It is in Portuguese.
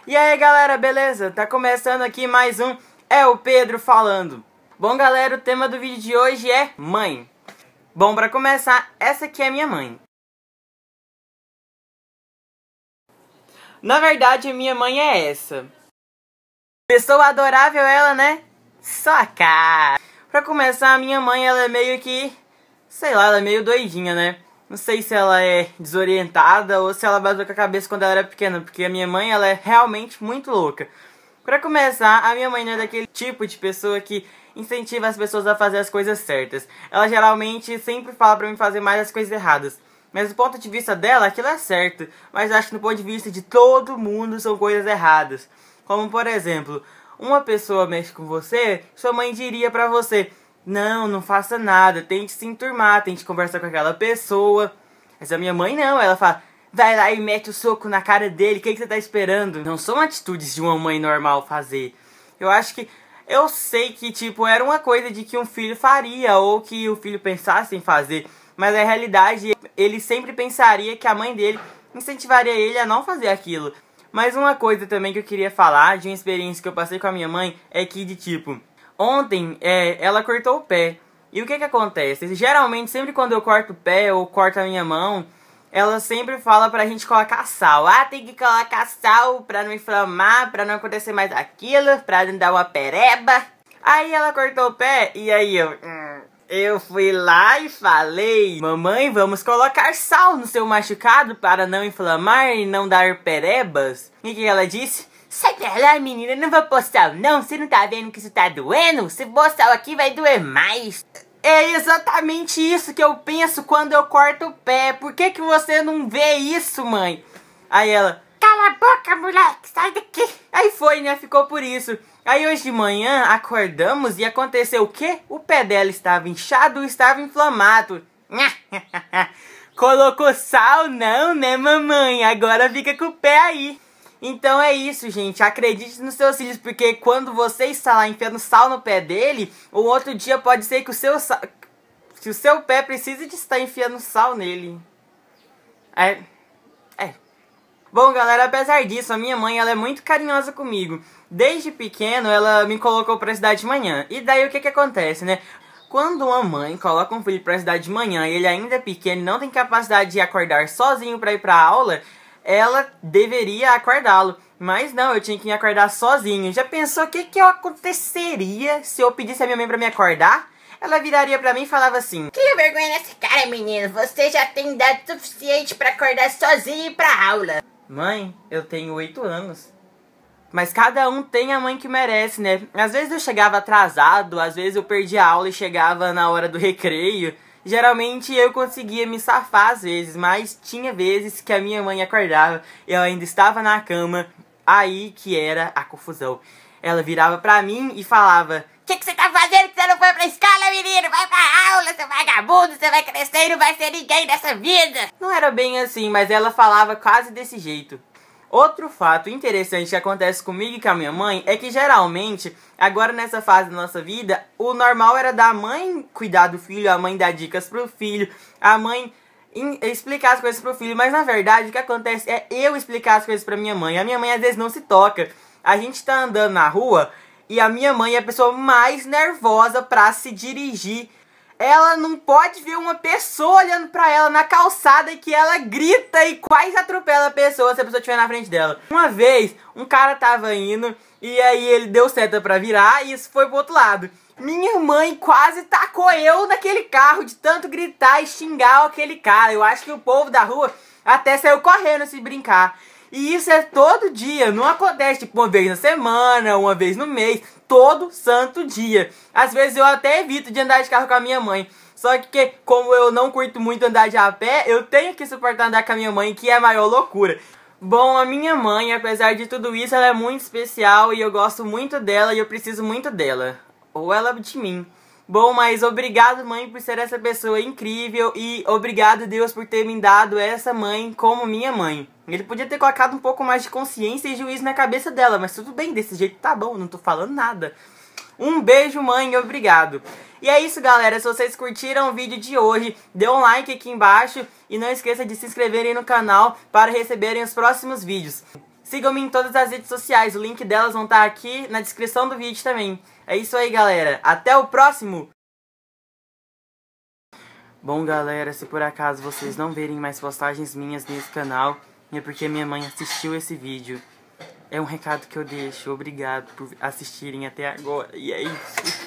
E aí galera, beleza? Tá começando aqui mais um É o Pedro falando. Bom galera, o tema do vídeo de hoje é mãe. Bom, pra começar, essa aqui é minha mãe. Na verdade, a minha mãe é essa. Pessoa adorável ela, né? Só a cara. Pra começar, a minha mãe, ela é meio que... sei lá, ela é meio doidinha, né? Não sei se ela é desorientada ou se ela bateu com a cabeça quando ela era pequena, porque a minha mãe, ela é realmente muito louca. Pra começar, a minha mãe não é daquele tipo de pessoa que incentiva as pessoas a fazer as coisas certas. Ela geralmente sempre fala pra mim fazer mais as coisas erradas. Mas do ponto de vista dela, aquilo é certo. Mas acho que do ponto de vista de todo mundo são coisas erradas. Como, por exemplo, uma pessoa mexe com você, sua mãe diria pra você: não, não faça nada, tente se enturmar, tente conversar com aquela pessoa. Mas a minha mãe não, ela fala: vai lá e mete o soco na cara dele, o que você tá esperando? Não são atitudes de uma mãe normal fazer. Eu acho que... eu sei que, tipo, era uma coisa de que um filho faria, ou que o filho pensasse em fazer. Mas na realidade, ele sempre pensaria que a mãe dele incentivaria ele a não fazer aquilo. Mas uma coisa também que eu queria falar, de uma experiência que eu passei com a minha mãe, é que de tipo... ontem, ela cortou o pé. E o que acontece? Geralmente, sempre quando eu corto o pé ou corto a minha mão, ela sempre fala pra gente colocar sal. Ah, tem que colocar sal pra não inflamar, pra não acontecer mais aquilo, pra não dar uma pereba. Aí ela cortou o pé e aí eu fui lá e falei: mamãe, vamos colocar sal no seu machucado para não inflamar e não dar perebas. E o que ela disse? Sai pra lá, menina, não vou pôr sal não, você não tá vendo que isso tá doendo? Se pôr sal aqui vai doer mais. É exatamente isso que eu penso quando eu corto o pé. Por que você não vê isso, mãe? Aí ela: cala a boca, moleque, sai daqui. Aí foi, né, ficou por isso. Aí hoje de manhã acordamos e aconteceu o quê? O pé dela estava inchado, estava inflamado. Colocou sal não, né, mamãe? Agora fica com o pé aí. Então é isso, gente, acredite nos seus filhos, porque quando você está lá enfiando sal no pé dele, o outro dia pode ser que o seu pé precise de estar enfiando sal nele. Bom, galera, apesar disso, a minha mãe, ela é muito carinhosa comigo. Desde pequeno, ela me colocou pra estudar de manhã. E daí o que acontece, né? Quando uma mãe coloca um filho pra estudar de manhã e ele ainda é pequeno e não tem capacidade de acordar sozinho pra ir pra aula, ela deveria acordá-lo. Mas não, eu tinha que me acordar sozinho. Já pensou o que aconteceria se eu pedisse a minha mãe pra me acordar? Ela viraria pra mim e falava assim: que vergonha nessa cara, menino. Você já tem idade suficiente pra acordar sozinho e ir pra aula. Mãe, eu tenho 8 anos. Mas cada um tem a mãe que merece, né? Às vezes eu chegava atrasado, às vezes eu perdia a aula e chegava na hora do recreio. Geralmente eu conseguia me safar às vezes, mas tinha vezes que a minha mãe acordava, eu ainda estava na cama, aí que era a confusão. Ela virava pra mim e falava: o que você tá fazendo que você não foi pra escola, menino? Vai pra aula, seu vagabundo, você vai crescer e não vai ser ninguém nessa vida. Não era bem assim, mas ela falava quase desse jeito. Outro fato interessante que acontece comigo e com a minha mãe é que geralmente, agora nessa fase da nossa vida, o normal era da mãe cuidar do filho, a mãe dar dicas pro filho, a mãe explicar as coisas pro filho, mas na verdade o que acontece é eu explicar as coisas pra minha mãe. A minha mãe às vezes não se toca. A gente tá andando na rua e a minha mãe é a pessoa mais nervosa pra se dirigir. Ela não pode ver uma pessoa olhando pra ela na calçada e que ela grita e quase atropela a pessoa se a pessoa estiver na frente dela. Uma vez, um cara tava indo e aí ele deu seta pra virar e isso foi pro outro lado. Minha mãe quase tacou eu naquele carro de tanto gritar e xingar aquele cara. Eu acho que o povo da rua até saiu correndo se brincar. E isso é todo dia, não acontece tipo uma vez na semana, uma vez no mês, todo santo dia. Às vezes eu até evito de andar de carro com a minha mãe. Só que como eu não curto muito andar de a pé, eu tenho que suportar andar com a minha mãe, que é a maior loucura. Bom, a minha mãe, apesar de tudo isso, ela é muito especial e eu gosto muito dela e eu preciso muito dela. Ou ela de mim. Bom, mas obrigado, mãe, por ser essa pessoa incrível e obrigado, Deus, por ter me dado essa mãe como minha mãe. Ele podia ter colocado um pouco mais de consciência e juízo na cabeça dela, mas tudo bem, desse jeito tá bom, não tô falando nada. Um beijo, mãe, e obrigado. E é isso, galera. Se vocês curtiram o vídeo de hoje, dê um like aqui embaixo e não esqueça de se inscreverem no canal para receberem os próximos vídeos. Sigam-me em todas as redes sociais, o link delas vão estar aqui na descrição do vídeo também. É isso aí, galera. Até o próximo! Bom, galera, se por acaso vocês não verem mais postagens minhas nesse canal, é porque minha mãe assistiu esse vídeo. É um recado que eu deixo. Obrigado por assistirem até agora. E é isso.